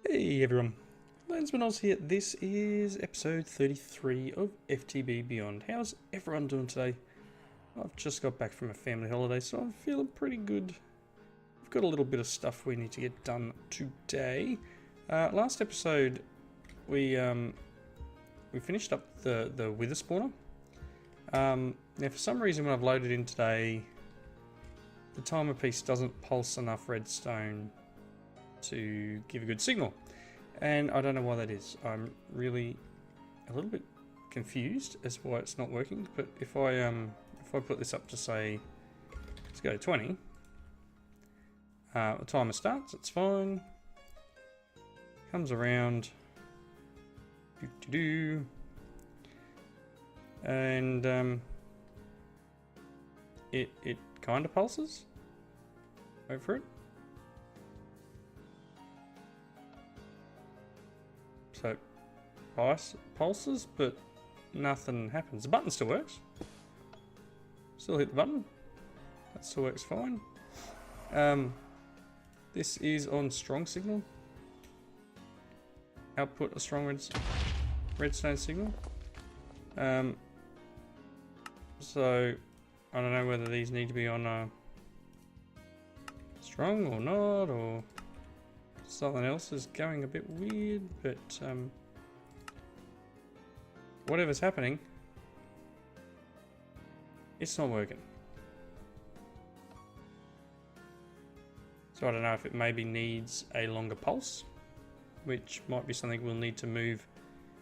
Hey everyone, Lensmanoz here. This is episode 33 of FTB Beyond. How's everyone doing today? I've just got back from a family holiday, so I'm feeling pretty good. We've got a little bit of stuff we need to get done today. Last episode, we finished up the wither spawner. Now, for some reason, when I've loaded in today, the timer piece doesn't pulse enough redstone to give a good signal, and I don't know why that is. I'm really a little bit confused as to why it's not working. But if I put this up to say, let's go 20, the timer starts. It's fine. Comes around, and it kind of pulses. Wait for it. So pulses, but nothing happens. The button still works. Still hit the button. That still works fine. This is on strong signal. Output a strong redstone signal. So I don't know whether these need to be on strong or not, or something else is going a bit weird, but whatever's happening, it's not working. So I don't know if it maybe needs a longer pulse, which might be something we'll need to move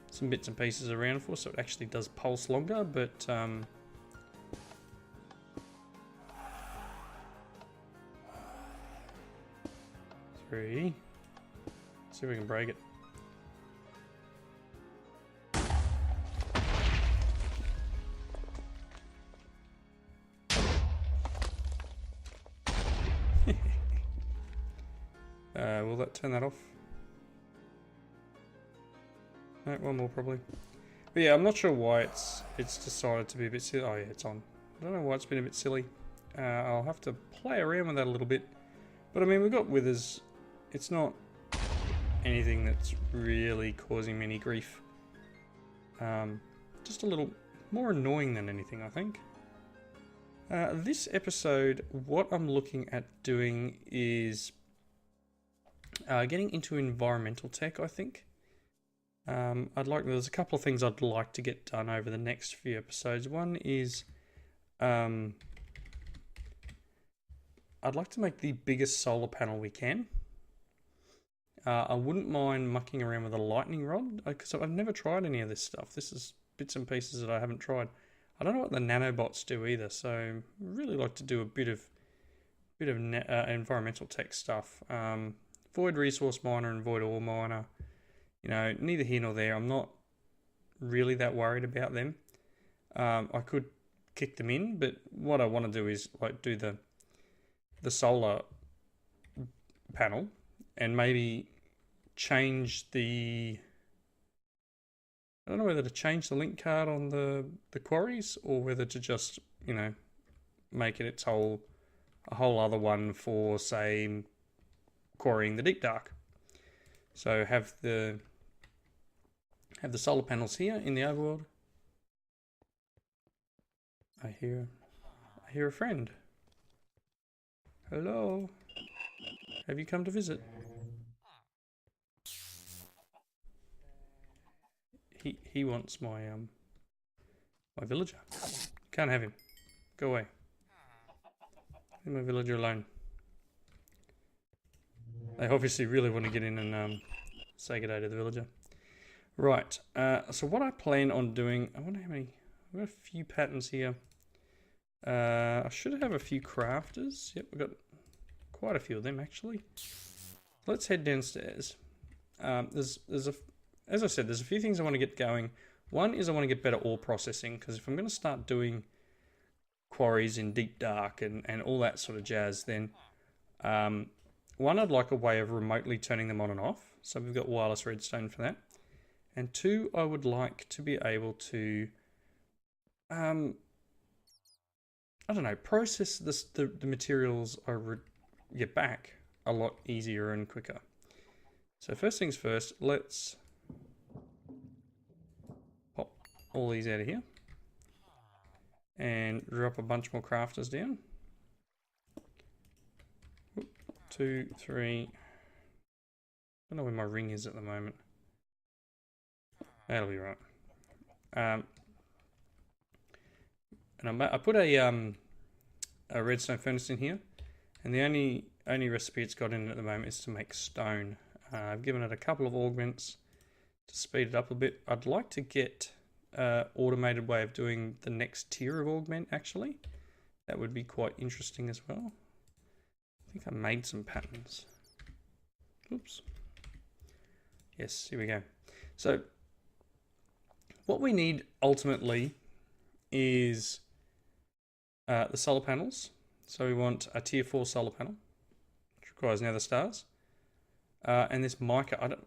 some bits and pieces around for, so it actually does pulse longer. But three. See if we can break it. Will that turn that off? No, one more probably. But yeah, I'm not sure why it's decided to be a bit silly. Oh yeah, it's on. I don't know why it's been a bit silly. I'll have to play around with that a little bit. But I mean, we've got withers. It's not anything that's really causing me any grief. Just a little more annoying than anything, I think. This episode, what I'm looking at doing is getting into environmental tech, I think. There's a couple of things I'd like to get done over the next few episodes. One is I'd like to make the biggest solar panel we can. I wouldn't mind mucking around with a lightning rod, because I've never tried any of this stuff. This is bits and pieces that I haven't tried. I don't know what the nanobots do either, so I'd really like to do a bit of environmental tech stuff. Void resource miner and void ore miner, you know, neither here nor there. I'm not really that worried about them. I could kick them in, but what I want to do is like do the solar panel and maybe change the... I don't know whether to change the link card on the quarries, or whether to just, you know, make it a whole other one for, say, quarrying the deep dark. So have the solar panels here in the overworld. I hear a friend. Hello. Have you come to visit? He wants my my villager. Can't have him. Go away. Leave my villager alone. They obviously really want to get in and say good day to the villager. Right. So what I plan on doing, I wonder how many. I've got a few patterns here. I should have a few crafters. Yep, we've got quite a few of them actually. Let's head downstairs. As I said, there's a few things I want to get going. One is I want to get better ore processing, because if I'm going to start doing quarries in deep dark and all that sort of jazz, then one, I'd like a way of remotely turning them on and off. So we've got wireless redstone for that. And two, I would like to be able to I don't know, process the materials I get back a lot easier and quicker. So first things first, let's pop all these out of here and drop a bunch more crafters down. 2, 3. I don't know where my ring is at the moment. That'll be right. And I put a redstone furnace in here, and the only recipe it's got in it at the moment is to make stone. I've given it a couple of augments to speed it up a bit. I'd like to get automated way of doing the next tier of augment, actually. That would be quite interesting as well. I think I made some patterns. Oops. Yes, here we go. So what we need ultimately is the solar panels. So we want a tier 4 solar panel, which requires nether stars. And this mica,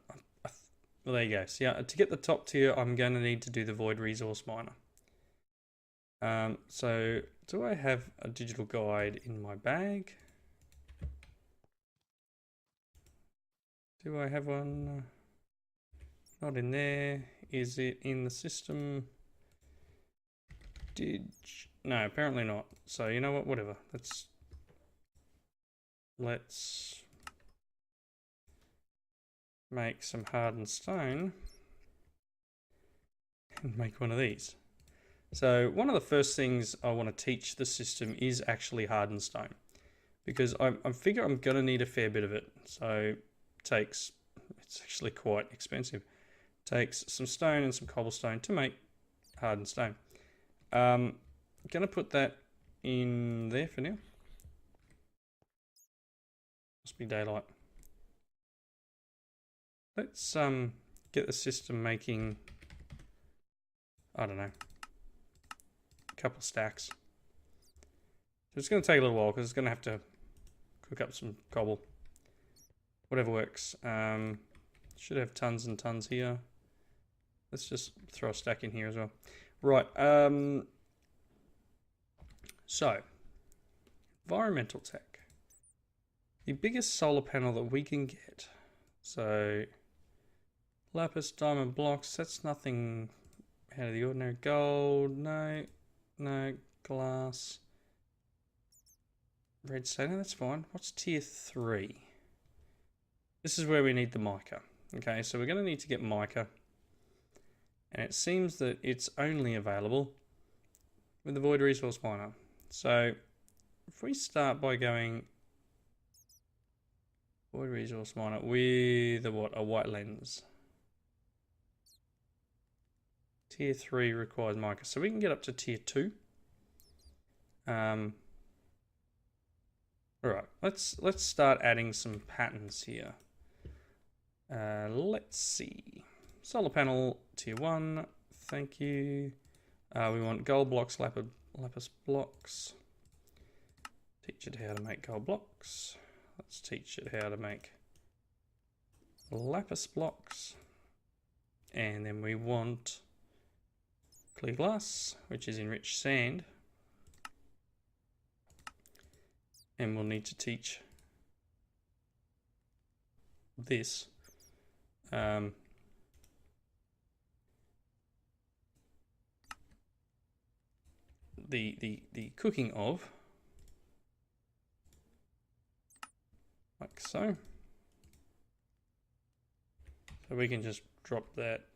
well, there you go. So yeah, to get the top tier, I'm going to need to do the void resource miner. So do I have a digital guide in my bag? Do I have one? Not in there. Is it in the system? No, apparently not. So you know what? Whatever. Let's make some hardened stone and make one of these. So one of the first things I want to teach the system is actually hardened stone, because I figure I'm going to need a fair bit of it. So it's actually quite expensive. Takes some stone and some cobblestone to make hardened stone. Gonna put that in there for now. Must be daylight. Let's get the system making, I don't know, a couple of stacks. So it's going to take a little while because it's going to have to cook up some cobble. Whatever works. Should have tons and tons here. Let's just throw a stack in here as well. Right. So, environmental tech. The biggest solar panel that we can get. So, lapis, diamond blocks. That's nothing out of the ordinary. Gold. No. Glass. Redstone. No, that's fine. What's tier 3? This is where we need the mica. Okay, so we're going to need to get mica. And it seems that it's only available with the void resource miner. So if we start by going void resource miner with a white lens. Tier 3 requires mica. So we can get up to tier 2. Alright, let's start adding some patterns here. Let's see. Solar panel tier 1, thank you. We want gold blocks, lapis blocks. Teach it how to make gold blocks. Let's teach it how to make lapis blocks. And then we want clear glass, which is enriched sand. And we'll need to teach this. The cooking of, like so. So we can just drop that,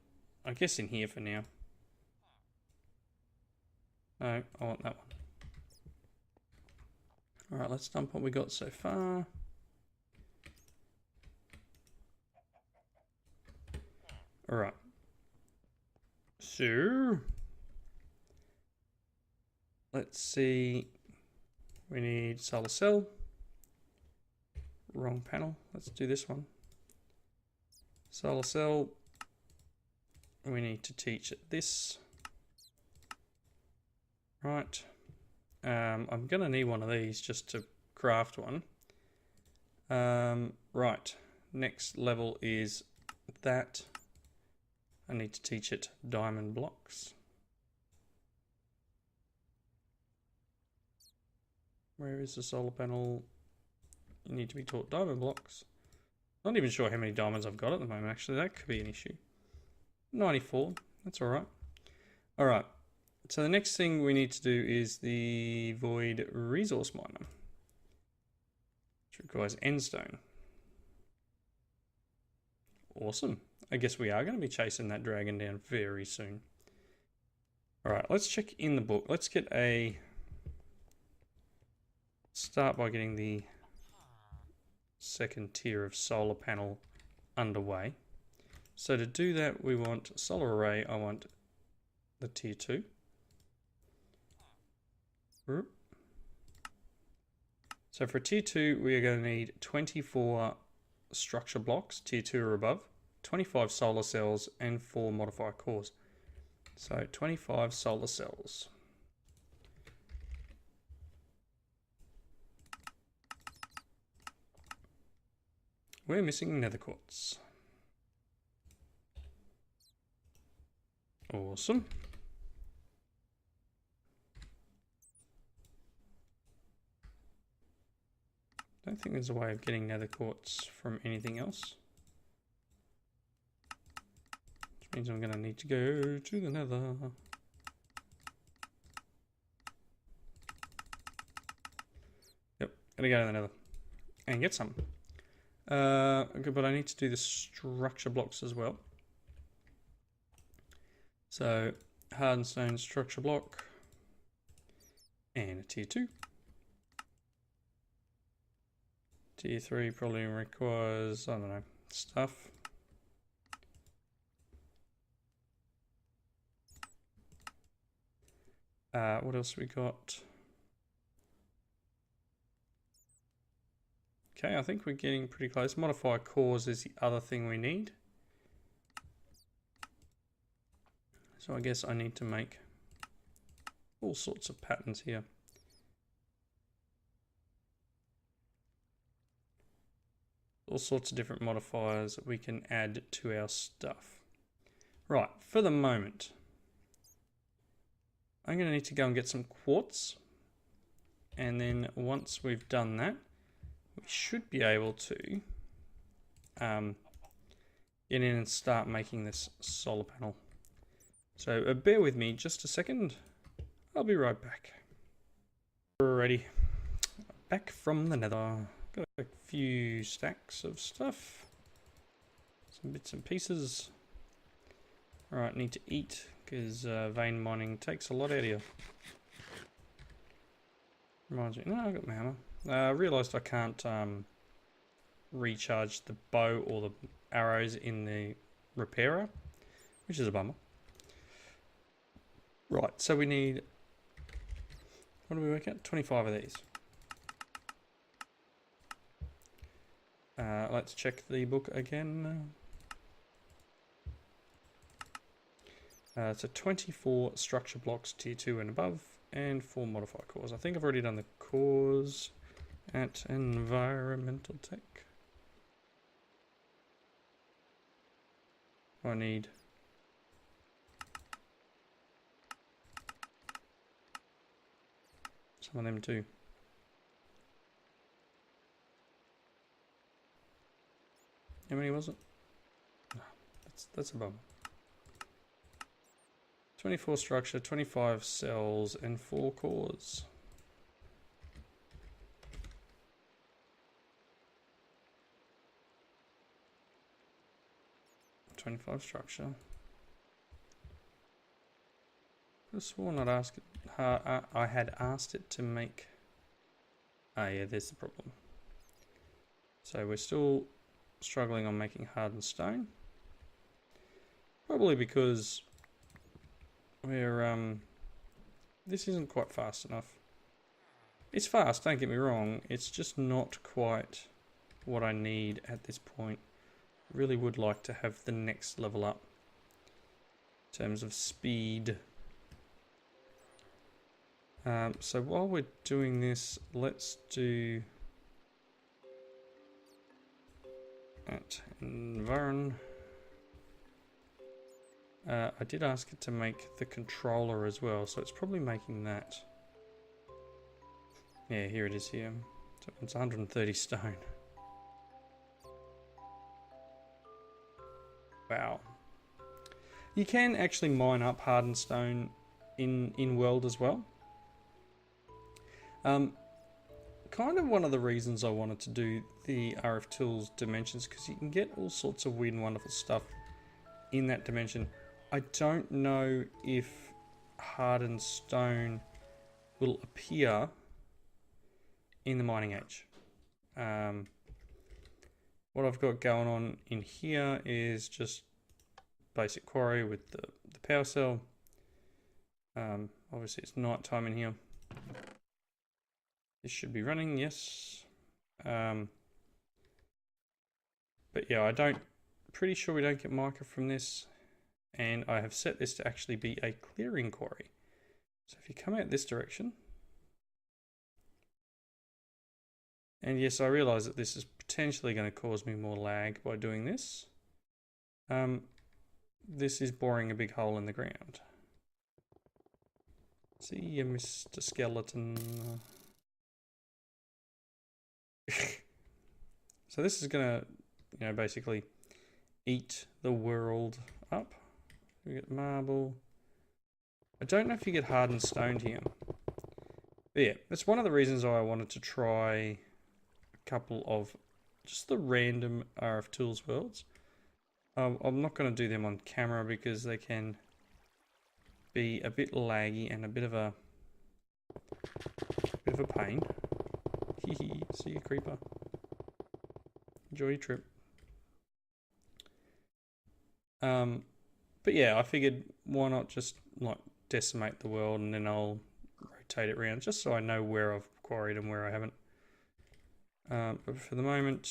I guess, in here for now. No, I want that one. Alright, let's dump what we got so far. Alright. So let's see. We need solar cell. Wrong panel. Let's do this one. Solar cell. We need to teach it this. Right. I'm going to need one of these just to craft one. Right. Next level is that. I need to teach it diamond blocks. Where is the solar panel? You need to be taught diamond blocks. Not even sure how many diamonds I've got at the moment, actually. That could be an issue. 94. That's alright. Alright. So the next thing we need to do is the Void Resource Miner, which requires endstone. Awesome. I guess we are going to be chasing that dragon down very soon. Alright, let's check in the book. Let's get a... Start by getting the second tier of solar panel underway. So to do that, we want solar array. I want the tier 2. So for tier 2, we are going to need 24 structure blocks, tier 2 or above, 25 solar cells, and 4 modifier cores. So 25 solar cells. We're missing nether quartz. Awesome. Don't think there's a way of getting nether quartz from anything else. Which means I'm going to need to go to the nether. Yep, gonna go to the nether and get some. Okay, but I need to do the structure blocks as well. So, hardened stone structure block and a tier 2. Tier 3 probably requires, I don't know, stuff. What else we got? Okay, I think we're getting pretty close. Modifier cores is the other thing we need. So I guess I need to make all sorts of patterns here. All sorts of different modifiers that we can add to our stuff. Right, for the moment, I'm going to need to go and get some quartz. And then once we've done that, we should be able to get in and start making this solar panel. So bear with me just a second. I'll be right back. Alrighty, back from the nether. Got a few stacks of stuff. Some bits and pieces. Alright, need to eat because vein mining takes a lot out of you. Reminds me, no, I've got my hammer. I realised I can't recharge the bow or the arrows in the repairer, which is a bummer. Right, so we need, what do we work out? 25 of these. Let's check the book again. So 24 structure blocks, tier 2 and above, and 4 modifier cores. I think I've already done the cores at environmental tech. I need some of them too. How many was it? No, that's a bummer. 24 structure, 25 cells, and 4 cores. .25 structure. I sworn I had asked it to make. Ah, yeah, there's the problem. So we're still struggling on making hardened stone. Probably because we're this isn't quite fast enough. It's fast, don't get me wrong. It's just not quite what I need at this point. Really would like to have the next level up in terms of speed. So while we're doing this, let's do at environ. I did ask it to make the controller as well, so it's probably making that. Yeah, here it is here. So it's 130 stone. Wow. You can actually mine up hardened stone in world as well. Kind of one of the reasons I wanted to do the RF Tools dimensions, because you can get all sorts of weird and wonderful stuff in that dimension. I don't know if hardened stone will appear in the mining age. What I've got going on in here is just basic quarry with the power cell. Obviously it's night time in here. This should be running, yes. But yeah, pretty sure we don't get mica from this. And I have set this to actually be a clearing quarry. So if you come out this direction, and yes, I realise that this is potentially going to cause me more lag by doing this. This is boring a big hole in the ground. See you, Mr. Skeleton. So this is going to, basically eat the world up. We get marble. I don't know if you get hardened stone here. But yeah, that's one of the reasons why I wanted to try a couple of just the random RF Tools worlds. I'm not going to do them on camera because they can be a bit laggy and a bit of a pain. Hee, see you, creeper. Enjoy your trip. But yeah, I figured why not just like decimate the world and then I'll rotate it around just so I know where I've quarried and where I haven't. But for the moment,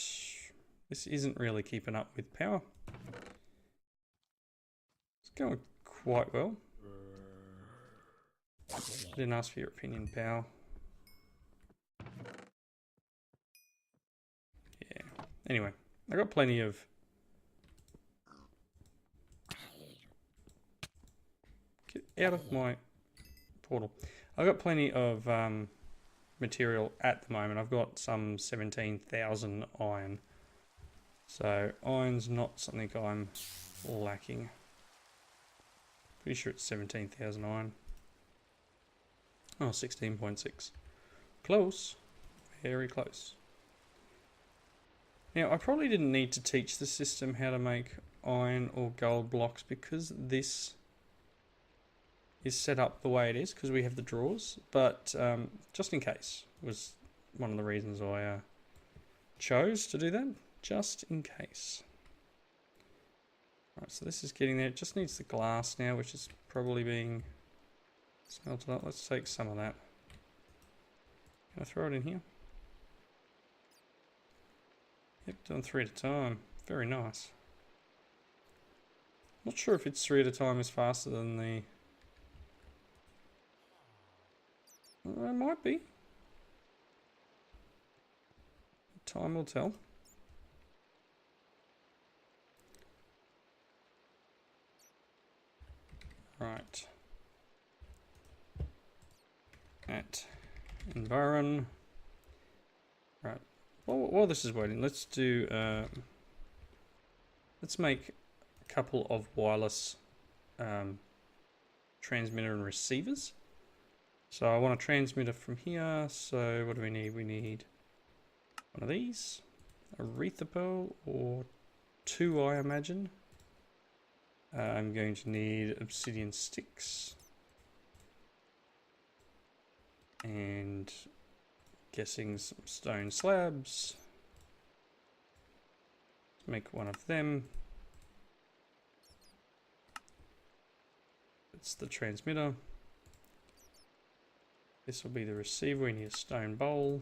this isn't really keeping up with power. It's going quite well. I didn't ask for your opinion, pal. Yeah. Anyway, I got plenty of... Get out of my portal. I've got plenty of material at the moment. I've got some 17,000 iron. So iron's not something I'm lacking. Pretty sure it's 17,000 iron. Oh, 16.6. Close. Very close. Now, I probably didn't need to teach the system how to make iron or gold blocks because this is set up the way it is because we have the drawers, but just in case was one of the reasons I chose to do that, just in case. Right, so this is getting there. It just needs the glass now, which is probably being smelted up. Let's take some of that. Can I throw it in here? Yep, doing 3 at a time. Very nice. Not sure if it's 3 at a time is faster than the... It might be. Time will tell. Right. At environ. Right. While this is waiting, let's do. Let's make a couple of wireless transmitter and receivers. So I want a transmitter from here. So what do we need? We need one of these, a Aretha pearl, or 2, I imagine. I'm going to need obsidian sticks. And guessing some stone slabs. Let's make one of them. It's the transmitter. This will be the receiver. We need a stone bowl.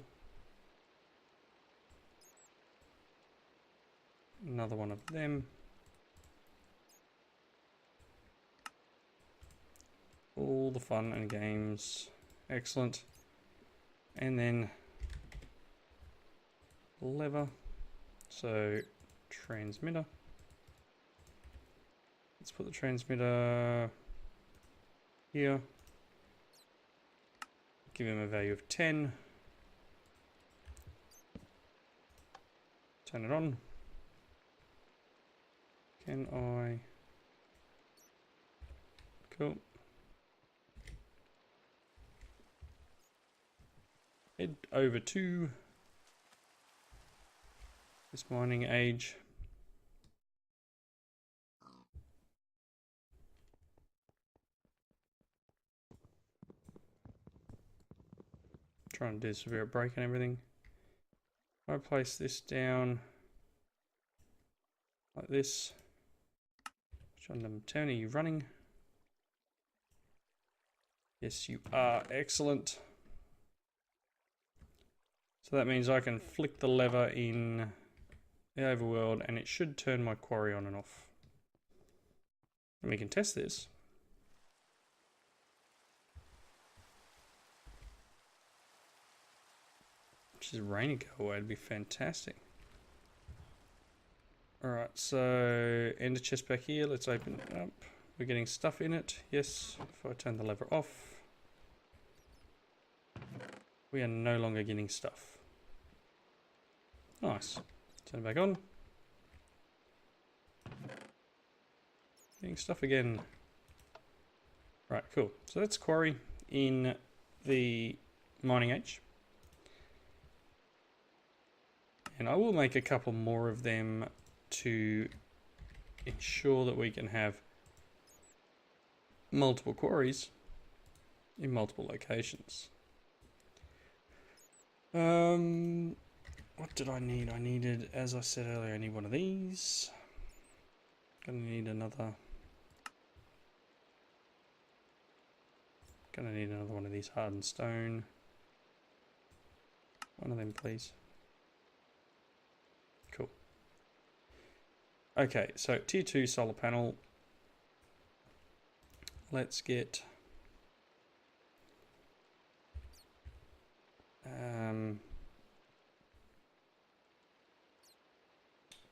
Another one of them. All the fun and games. Excellent. And then lever. So transmitter. Let's put the transmitter here. Give him a value of 10. Turn it on. Can I? Cool. Head over to this mining age. Trying to do severe break and everything. I place this down like this. John Town, are you running? Yes, you are. Excellent. So that means I can flick the lever in the overworld and it should turn my quarry on and off. And we can test this. Which is rainy go away, it'd be fantastic. Alright, so end of chest back here, let's open it up. We're getting stuff in it, yes. If I turn the lever off, we are no longer getting stuff. Nice. Turn it back on. Getting stuff again. Right, cool. So that's quarry in the mining age. And I will make a couple more of them to ensure that we can have multiple quarries in multiple locations. What did I need? I needed, as I said earlier, I need one of these. Gonna need another. Gonna need another one of these hardened stone. One of them, please. Cool. Okay, so tier 2 solar panel. Let's get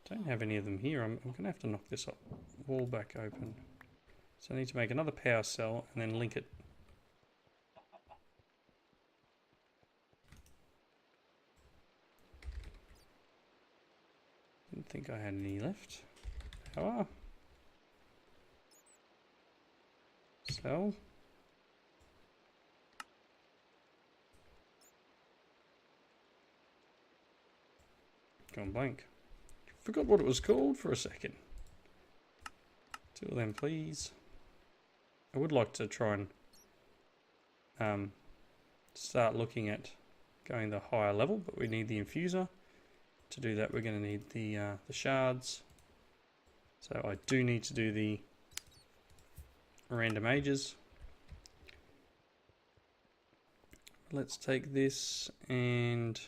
don't have any of them here. I'm gonna have to knock this up, wall back open. So I need to make another power cell and then link it. Didn't think I had any left. Power. Cell. Gone blank. Forgot what it was called for a second. Two of them, please. I would like to try and start looking at going the higher level, but we need the infuser. To do that, we're going to need the shards. So I do need to do the random ages. Let's take this and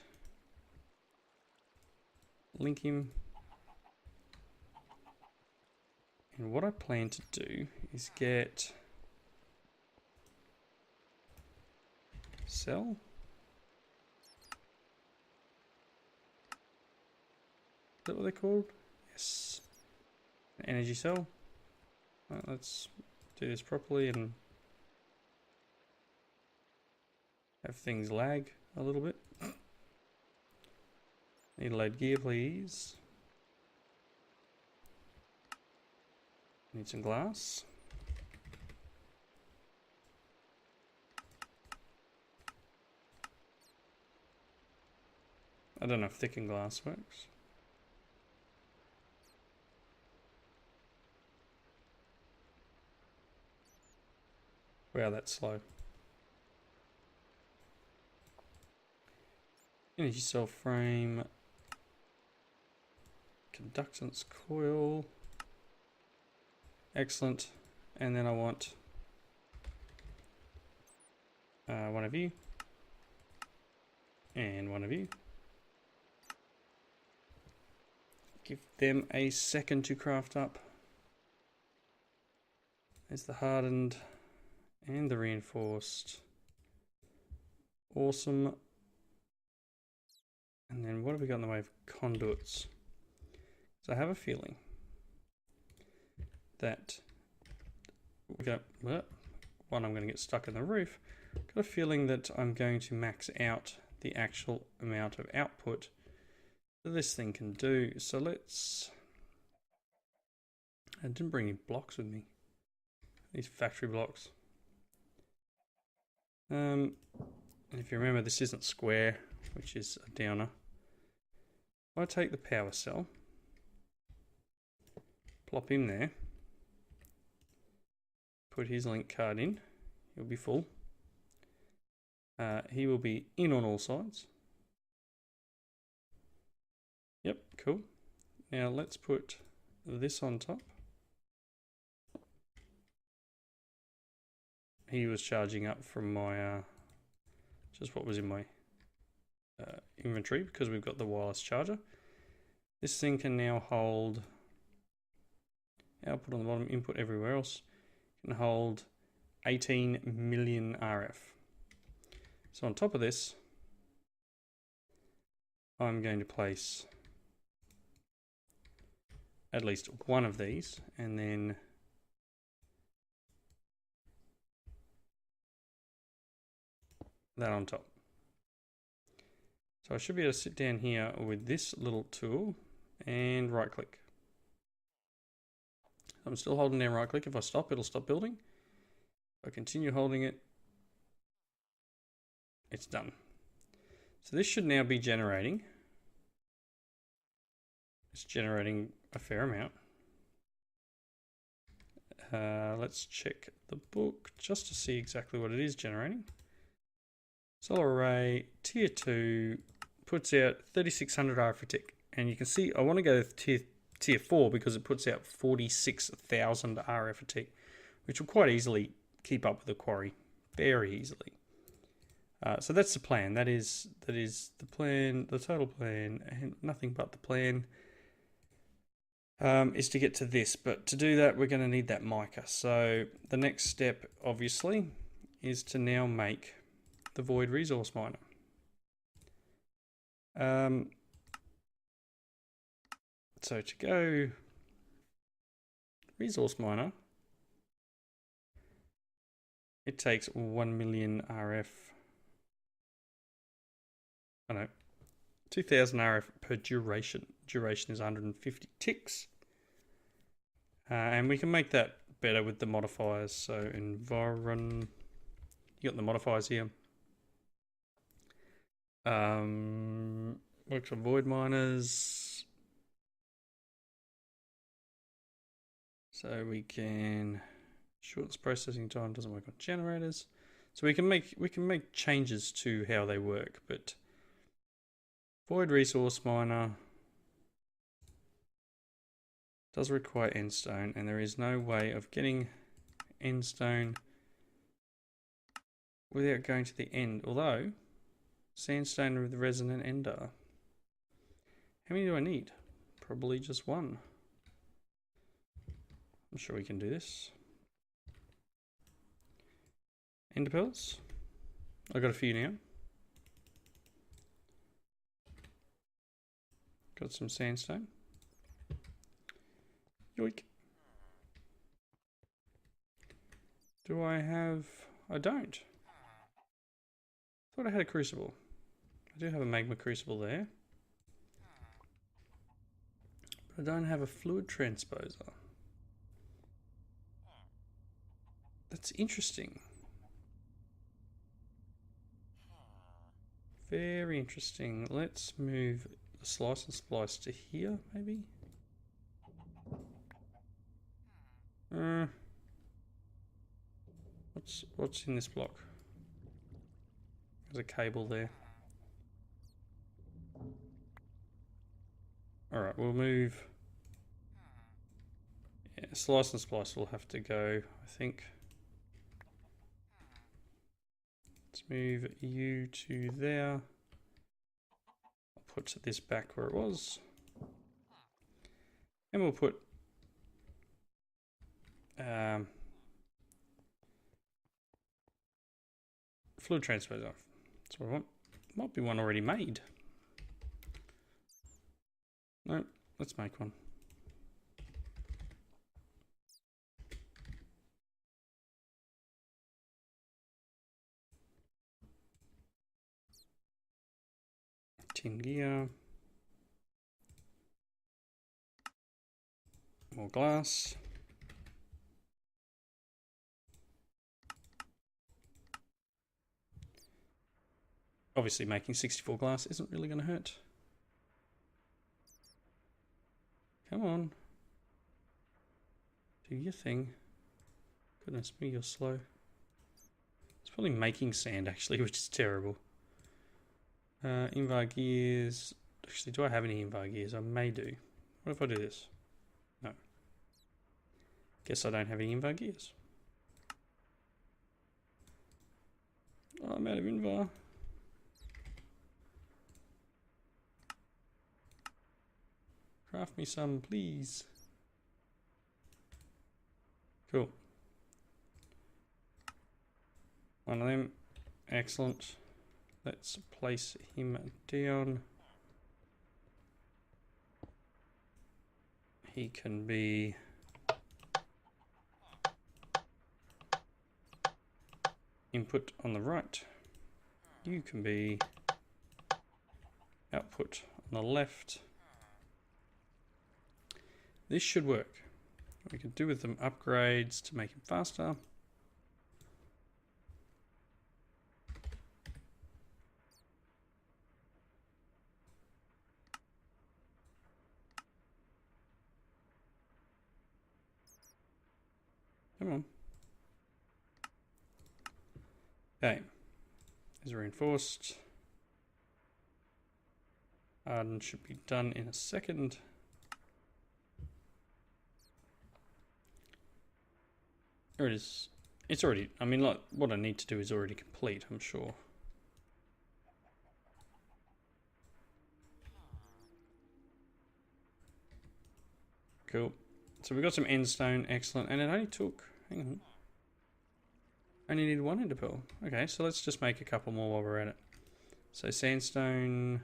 link him. And what I plan to do is get cell. Is that what they're called? Yes. An energy cell. Right, let's do this properly and have things lag a little bit. Need to load gear, please. Need some glass. I don't know if thickened glass works. Wow, that's slow. Energy cell frame. Conductance coil. Excellent. And then I want one of you. And one of you. Give them a second to craft up. There's the hardened and the reinforced. Awesome. And then what have we got in the way of conduits? So I have a feeling that we got one, I'm going to get stuck in the roof. Got a feeling that I'm going to max out the actual amount of output that this thing can do. So let's I didn't bring any blocks with me. These factory blocks. And if you remember, this isn't square, which is a downer. I take the power cell, plop him there, put his link card in, he'll be full. He will be in on all sides. Yep, cool. Now let's put this on top. He was charging up from my, just what was in my inventory because we've got the wireless charger. This thing can now hold output on the bottom, input everywhere else. Can hold 18 million RF. So on top of this, I'm going to place at least one of these, and then that on top. So I should be able to sit down here with this little tool and right click. I'm still holding down right click. If I stop, it'll stop building. If I continue holding it, it's done. So this should now be generating. It's generating a fair amount. Let's check the book just to see exactly what it is generating. Solar array tier 2 puts out 3600 RF a tick, and you can see I want to go to tier 4 because it puts out 46,000 RF a tick, which will quite easily keep up with the quarry, very easily. So that's the plan. That is the plan, the total plan, and nothing but the plan. Is to get to this, but to do that we're going to need that mica. So the next step obviously is to now make the void resource miner. So to go resource miner, it takes 1 million RF. I know, 2000 RF per duration. Duration is 150 ticks. And we can make that better with the modifiers. So environ, you got the modifiers here. Works on void miners. So we can shortens processing time, doesn't work on generators. So we can make changes to how they work, but void resource miner does require endstone, and there is no way of getting endstone without going to the end. Although sandstone with resonant ender. How many do I need? Probably just one. I'm sure we can do this. Ender pearls. I've got a few now. Got some sandstone. Yoink. Do I have... I don't. Thought I had a crucible. I do have a magma crucible there. But I don't have a fluid transposer. That's interesting. Very interesting. Let's move the slice and splice to here, maybe? What's in this block? There's a cable there. Alright, we'll move... Yeah, slice and splice will have to go, I think. Let's move you to there. I'll put this back where it was. And we'll put fluid transposer off. That's what I want. Might be one already made. No, let's make one. Tin gear. More glass. Obviously making 64 glass isn't really going to hurt. Come on. Do your thing. Goodness me, you're slow. It's probably making sand actually, which is terrible. Invar gears. Actually, do I have any Invar gears? I may do. What if I do this? No. Guess I don't have any Invar gears. Oh, I'm out of Invar. Craft me some, please. Cool. One of them. Excellent. Let's place him down. He can be input on the right. You can be output on the left. This should work. We could do with them upgrades to make him faster. Come on. Okay. Is reinforced. Harden should be done in a second. There it is. It's already, I mean, like, what I need to do is already complete, I'm sure. Cool. So we got some end stone, excellent. And it only took, hang on. Only need one ender pearl. Okay, so let's just make a couple more while we're at it. So sandstone.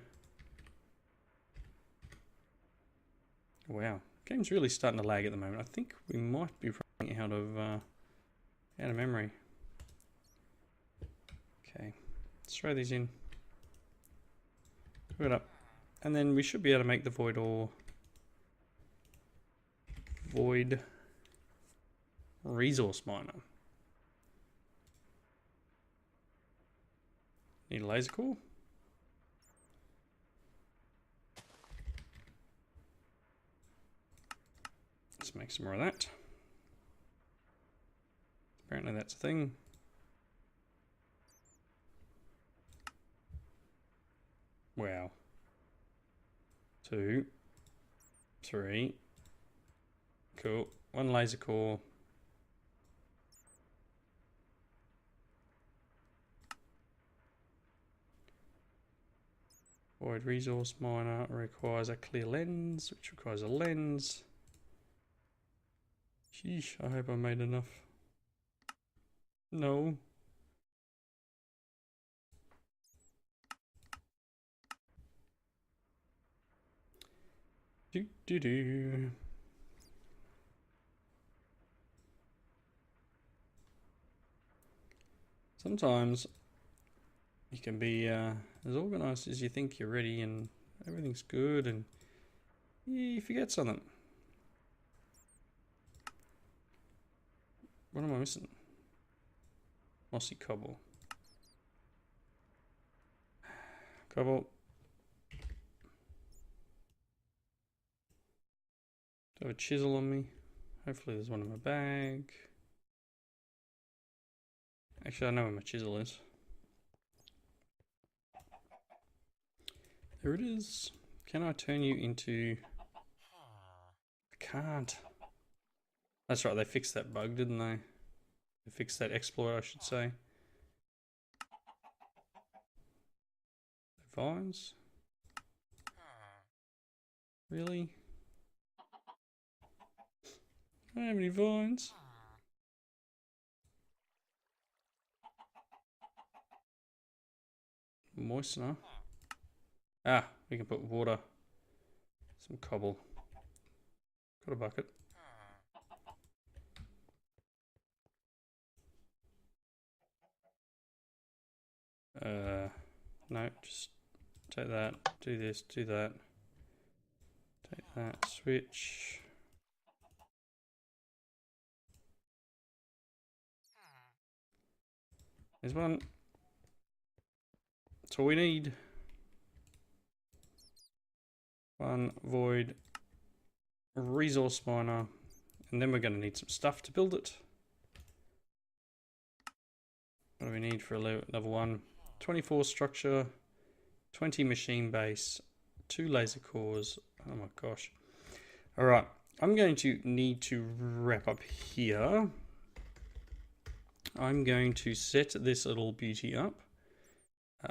Wow. Game's really starting to lag at the moment. I think we might be running out of memory. Okay, let's throw these in. Hook it up. And then we should be able to make the void resource miner. Need a laser core. Let's make some more of that. Apparently that's a thing. Wow. 2, 3. Cool. One laser core. Void resource miner requires a clear lens, which requires a lens. Sheesh, I hope I made enough. No. Do. Sometimes you can be as organized as you think you're ready and everything's good and you forget something. What am I missing? Mossy cobble. Cobble. Do I have a chisel on me? Hopefully there's one in my bag. Actually, I know where my chisel is. There it is. Can I turn you into... I can't. That's right, they fixed that bug, didn't they? They fixed that exploit, I should say. Vines? Really? I don't have any vines. Moistener. Ah, we can put water. Some cobble. Got a bucket. No, just take that, do this, do that. Take that, switch. There's one. That's all we need. One void resource miner, and then we're going to need some stuff to build it. What do we need for level 1? 24 structure, 20 machine base, 2 laser cores. Oh my gosh. Alright, I'm going to need to wrap up here. I'm going to set this little beauty up.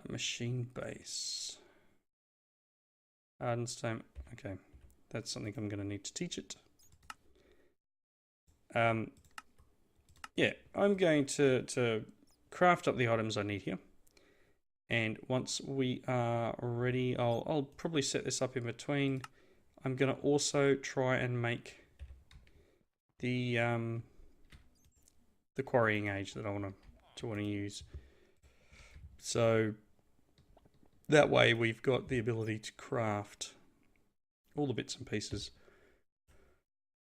Machine base. Hardened stone. Okay, that's something I'm going to need to teach it. Yeah, I'm going to craft up the items I need here. And once we are ready, I'll probably set this up in between. I'm going to also try and make the quarrying age that I want to use. So that way we've got the ability to craft all the bits and pieces.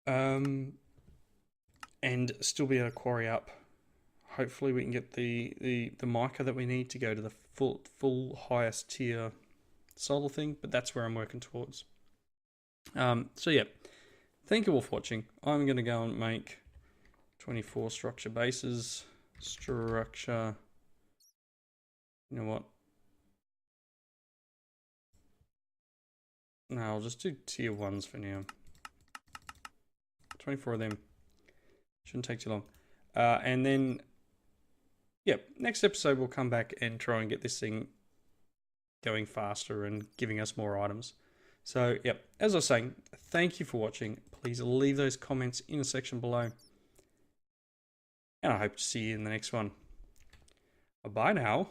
And still be able to quarry up. Hopefully we can get the mica that we need to go to the full highest tier solar thing, but that's where I'm working towards. So yeah, thank you all for watching. I'm going to go and make 24 structure bases. Structure. You know what? No, I'll just do tier 1s for now. 24 of them. Shouldn't take too long. And then, yep, next episode we'll come back and try and get this thing going faster and giving us more items. So, yep, as I was saying, thank you for watching. Please leave those comments in the section below. And I hope to see you in the next one. Bye now.